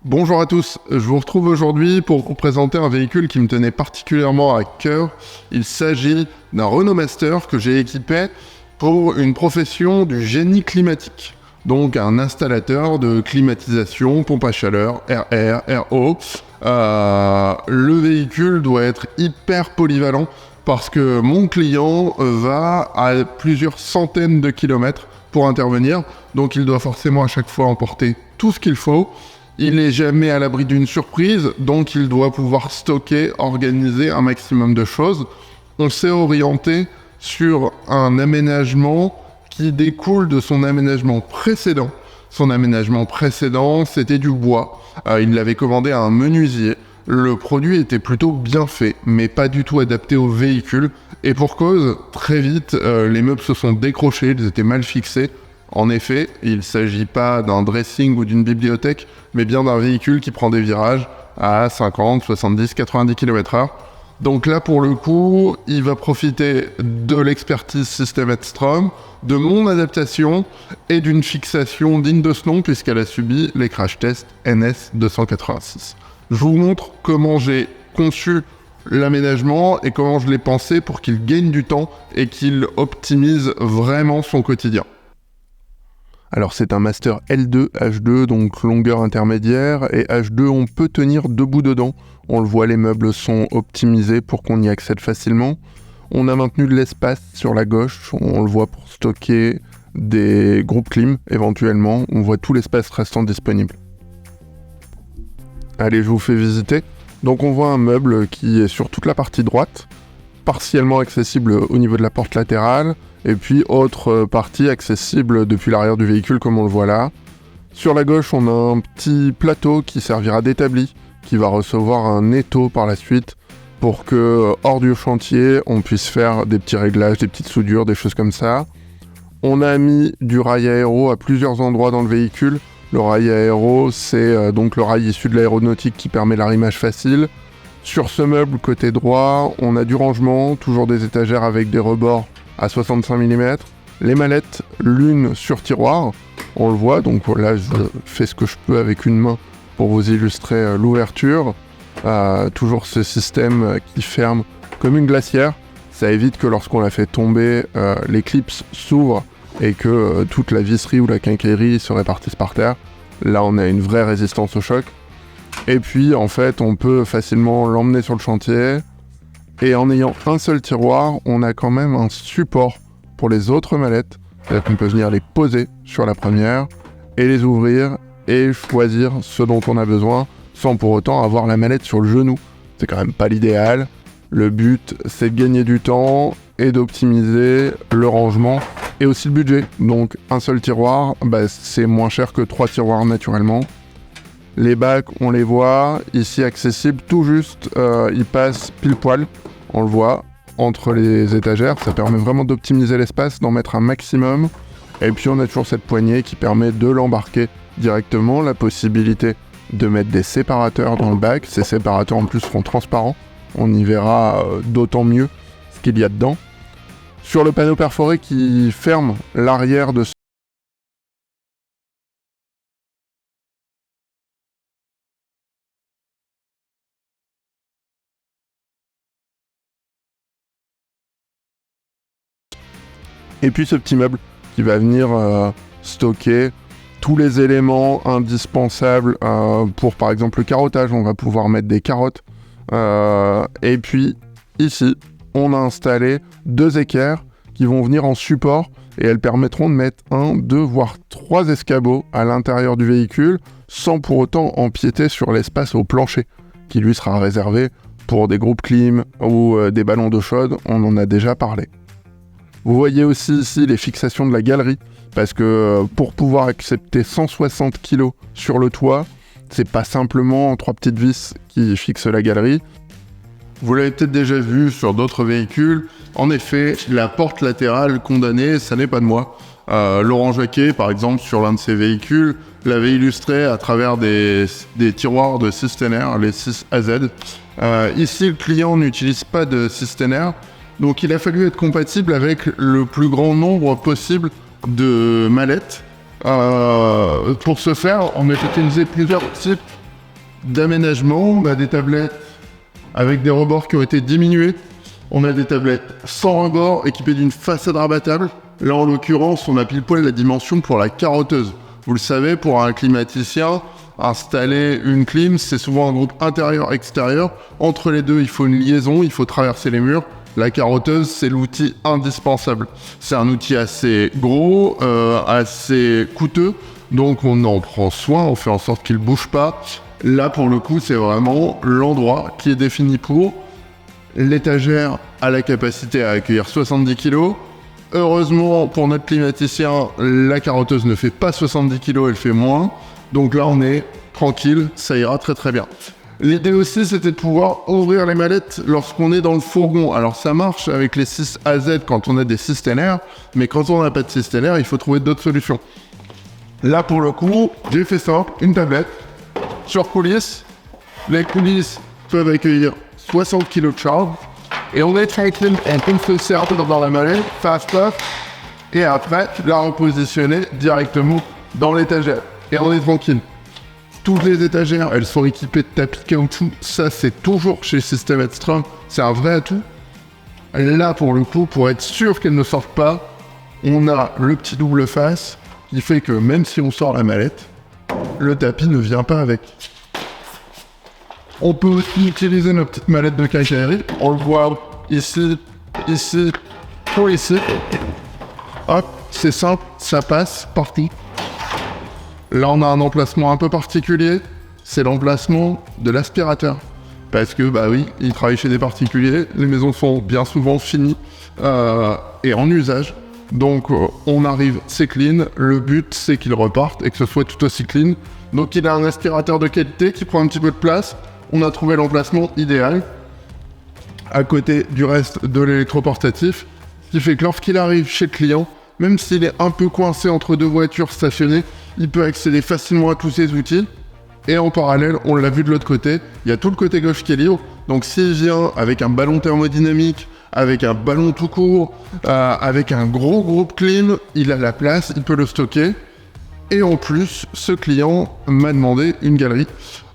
Bonjour à tous, je vous retrouve aujourd'hui pour vous présenter un véhicule qui me tenait particulièrement à cœur. Il s'agit d'un Renault Master que j'ai équipé pour une profession du génie climatique. Donc un installateur de climatisation, pompe à chaleur, RR, RO. Le véhicule doit être hyper polyvalent parce que mon client va à plusieurs centaines de kilomètres pour intervenir. Donc il doit forcément à chaque fois emporter tout ce qu'il faut. Il n'est jamais à l'abri d'une surprise, donc il doit pouvoir stocker, organiser un maximum de choses. On s'est orienté sur un aménagement qui découle de son aménagement précédent. Son aménagement précédent, c'était du bois. Il l'avait commandé à un menuisier. Le produit était plutôt bien fait, mais pas du tout adapté au véhicule. Et pour cause, très vite, les meubles se sont décrochés, ils étaient mal fixés. En effet, il ne s'agit pas d'un dressing ou d'une bibliothèque, mais bien d'un véhicule qui prend des virages à 50, 70, 90 km/h. Donc là, pour le coup, il va profiter de l'expertise System Strom, de mon adaptation et d'une fixation digne de ce nom puisqu'elle a subi les crash tests NS 286. Je vous montre comment j'ai conçu l'aménagement et comment je l'ai pensé pour qu'il gagne du temps et qu'il optimise vraiment son quotidien. Alors c'est un Master L2, H2, donc longueur intermédiaire, et H2 on peut tenir debout dedans. On le voit, les meubles sont optimisés pour qu'on y accède facilement. On a maintenu de l'espace sur la gauche, on le voit pour stocker des groupes clim éventuellement. On voit tout l'espace restant disponible. Allez, je vous fais visiter. Donc on voit un meuble qui est sur toute la partie droite, partiellement accessible au niveau de la porte latérale, et puis autre partie accessible depuis l'arrière du véhicule comme on le voit là. Sur la gauche, on a un petit plateau qui servira d'établi, qui va recevoir un étau par la suite, pour que, hors du chantier, on puisse faire des petits réglages, des petites soudures, des choses comme ça. On a mis du rail aéro à plusieurs endroits dans le véhicule. Le rail aéro, c'est donc le rail issu de l'aéronautique qui permet l'arrimage facile. Sur ce meuble, côté droit, on a du rangement, toujours des étagères avec des rebords à 65 mm. Les mallettes, l'une sur tiroir, on le voit, donc là je fais ce que je peux avec une main pour vous illustrer l'ouverture. Toujours ce système qui ferme comme une glacière. Ça évite que lorsqu'on la fait tomber, les clips s'ouvrent et que toute la visserie ou la quincaillerie se répartisse par terre. Là on a une vraie résistance au choc. Et puis en fait on peut facilement l'emmener sur le chantier. Et en ayant un seul tiroir, on a quand même un support pour les autres mallettes. C'est-à-dire qu'on peut venir les poser sur la première et les ouvrir et choisir ce dont on a besoin sans pour autant avoir la mallette sur le genou. C'est quand même pas l'idéal. Le but, c'est de gagner du temps et d'optimiser le rangement et aussi le budget. Donc un seul tiroir, c'est moins cher que 3 tiroirs naturellement. Les bacs, on les voit, ici accessibles tout juste, ils passent pile poil, on le voit, entre les étagères. Ça permet vraiment d'optimiser l'espace, d'en mettre un maximum. Et puis on a toujours cette poignée qui permet de l'embarquer directement, la possibilité de mettre des séparateurs dans le bac. Ces séparateurs en plus seront transparents, on y verra d'autant mieux ce qu'il y a dedans. Sur le panneau perforé qui ferme l'arrière de ce Et puis ce petit meuble qui va venir stocker tous les éléments indispensables pour par exemple le carottage. On va pouvoir mettre des carottes. Et puis ici, on a installé 2 équerres qui vont venir en support et elles permettront de mettre 1, 2, voire 3 escabeaux à l'intérieur du véhicule sans pour autant empiéter sur l'espace au plancher qui lui sera réservé pour des groupes clim ou des ballons d'eau chaude. On en a déjà parlé. Vous voyez aussi ici les fixations de la galerie, parce que pour pouvoir accepter 160 kg sur le toit, c'est pas simplement 3 petites vis qui fixent la galerie. Vous l'avez peut-être déjà vu sur d'autres véhicules. En effet, la porte latérale condamnée, ça n'est pas de moi. Laurent Jacquet, par exemple, sur l'un de ses véhicules, l'avait illustré à travers des tiroirs de Systener, les 6AZ. Ici, le client n'utilise pas de Systener, donc il a fallu être compatible avec le plus grand nombre possible de mallettes. Pour ce faire, on a utilisé plusieurs types d'aménagement, on a des tablettes avec des rebords qui ont été diminués. On a des tablettes sans rebord équipées d'une façade rabattable. Là, en l'occurrence, on a pile poil la dimension pour la carotteuse. Vous le savez, pour un climaticien, installer une clim, c'est souvent un groupe intérieur-extérieur. Entre les deux, il faut une liaison, il faut traverser les murs. La carotteuse, c'est l'outil indispensable. C'est un outil assez gros, assez coûteux, donc on en prend soin, on fait en sorte qu'il ne bouge pas. Là, pour le coup, c'est vraiment l'endroit qui est défini pour. L'étagère a la capacité à accueillir 70 kg. Heureusement, pour notre climaticien, la carotteuse ne fait pas 70 kg, elle fait moins. Donc là, on est tranquille, ça ira très très bien. L'idée aussi, c'était de pouvoir ouvrir les mallettes lorsqu'on est dans le fourgon. Alors ça marche avec les 6AZ quand on a des cystellaires, mais quand on n'a pas de cystellaire, il faut trouver d'autres solutions. Là, pour le coup, j'ai fait ça, une tablette, sur coulisses. Les coulisses peuvent accueillir 60 kg de charge. Et on est tranquille, on peut se servir dans la mallette, fast off, et après, la repositionner directement dans l'étagère. Et on est tranquille. Toutes les étagères, elles sont équipées de tapis de caoutchouc. Ça, c'est toujours chez System Edstrom. C'est un vrai atout. Là, pour le coup, pour être sûr qu'elles ne sortent pas, on a le petit double face qui fait que même si on sort la mallette, le tapis ne vient pas avec. On peut aussi utiliser nos petites mallettes de quincaillerie. On le voit ici, ici, ou ici. Hop, c'est simple, ça passe partout. Là, on a un emplacement un peu particulier, c'est l'emplacement de l'aspirateur. Parce que, bah oui, il travaille chez des particuliers, les maisons sont bien souvent finies et en usage. Donc, on arrive, c'est clean, le but, c'est qu'il reparte et que ce soit tout aussi clean. Donc, il a un aspirateur de qualité qui prend un petit peu de place. On a trouvé l'emplacement idéal, à côté du reste de l'électroportatif, ce qui fait que lorsqu'il arrive chez le client, même s'il est un peu coincé entre deux voitures stationnées, il peut accéder facilement à tous ces outils. Et en parallèle, on l'a vu de l'autre côté, il y a tout le côté gauche qui est libre. Donc s'il vient avec un ballon thermodynamique, avec un ballon tout court, avec un gros groupe clim, il a la place, il peut le stocker. Et en plus, ce client m'a demandé une galerie.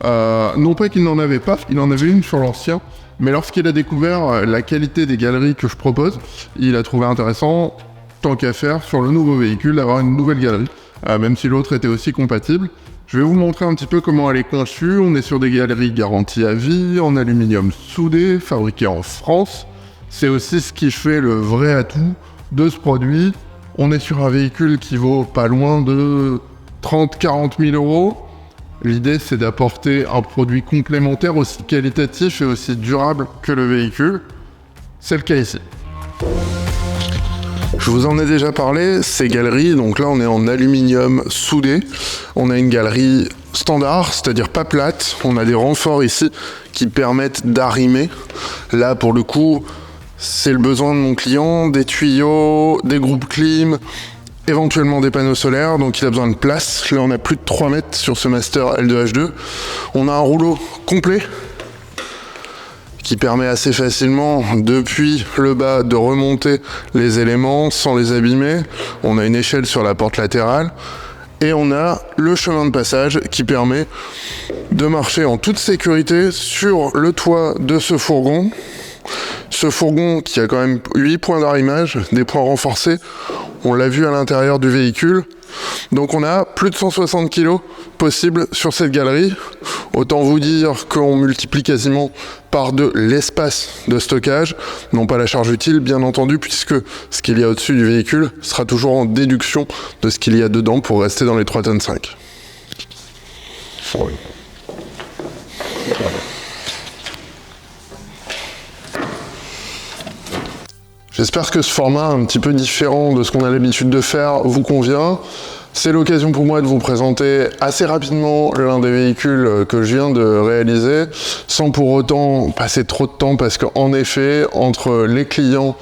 Non pas qu'il n'en avait pas, il en avait une sur l'ancien. Mais lorsqu'il a découvert la qualité des galeries que je propose, il a trouvé intéressant, tant qu'à faire, sur le nouveau véhicule, d'avoir une nouvelle galerie. Même si l'autre était aussi compatible. Je vais vous montrer un petit peu comment elle est conçue. On est sur des galeries garanties à vie, en aluminium soudé, fabriquées en France. C'est aussi ce qui fait le vrai atout de ce produit. On est sur un véhicule qui vaut pas loin de 30-40 000 euros. L'idée, c'est d'apporter un produit complémentaire aussi qualitatif et aussi durable que le véhicule. C'est le cas ici. Je vous en ai déjà parlé, ces galeries, donc là on est en aluminium soudé. On a une galerie standard, c'est-à-dire pas plate. On a des renforts ici qui permettent d'arrimer. Là pour le coup, c'est le besoin de mon client, des tuyaux, des groupes clim, éventuellement des panneaux solaires, donc il a besoin de place. Là on a plus de 3 mètres sur ce Master L2H2. On a un rouleau complet qui permet assez facilement, depuis le bas, de remonter les éléments sans les abîmer. On a une échelle sur la porte latérale. Et on a le chemin de passage qui permet de marcher en toute sécurité sur le toit de ce fourgon. Ce fourgon qui a quand même 8 points d'arrimage, des points renforcés. On l'a vu à l'intérieur du véhicule. Donc on a plus de 160 kg possible sur cette galerie. Autant vous dire qu'on multiplie quasiment par 2 l'espace de stockage, non pas la charge utile bien entendu, puisque ce qu'il y a au-dessus du véhicule sera toujours en déduction de ce qu'il y a dedans pour rester dans les 3,5 tonnes. J'espère que ce format un petit peu différent de ce qu'on a l'habitude de faire vous convient. C'est l'occasion pour moi de vous présenter assez rapidement l'un des véhicules que je viens de réaliser, sans pour autant passer trop de temps, parce qu'en effet, entre les clients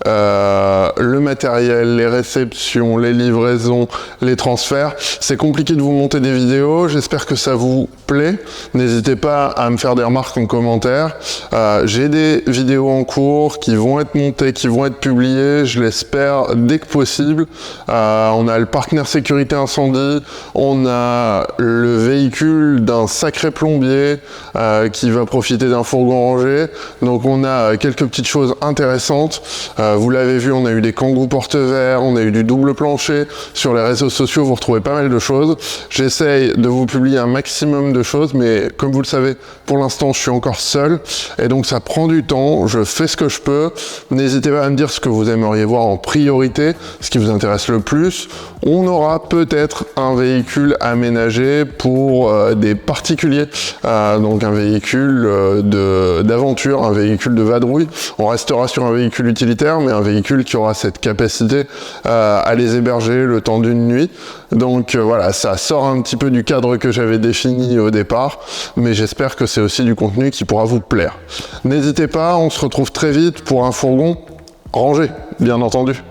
le matériel, les réceptions, les livraisons, les transferts. C'est compliqué de vous monter des vidéos, j'espère que ça vous plaît. N'hésitez pas à me faire des remarques en commentaire. J'ai des vidéos en cours qui vont être montées, qui vont être publiées, je l'espère, dès que possible. On a le partenaire sécurité incendie, on a le véhicule d'un sacré plombier qui va profiter d'un fourgon rangé. Donc on a quelques petites choses intéressantes. Vous l'avez vu, on a eu des kangous porte-verres, on a eu du double plancher. Sur les réseaux sociaux, vous retrouvez pas mal de choses. J'essaye de vous publier un maximum de choses, mais comme vous le savez, pour l'instant, je suis encore seul. Et donc, ça prend du temps. Je fais ce que je peux. N'hésitez pas à me dire ce que vous aimeriez voir en priorité, ce qui vous intéresse le plus. On aura peut-être un véhicule aménagé pour des particuliers. Donc, un véhicule d'aventure, un véhicule de vadrouille. On restera sur un véhicule utilitaire, mais un véhicule qui aura cette capacité à les héberger le temps d'une nuit. Donc voilà, ça sort un petit peu du cadre que j'avais défini au départ, mais j'espère que c'est aussi du contenu qui pourra vous plaire. N'hésitez pas, on se retrouve très vite pour un fourgon rangé, bien entendu.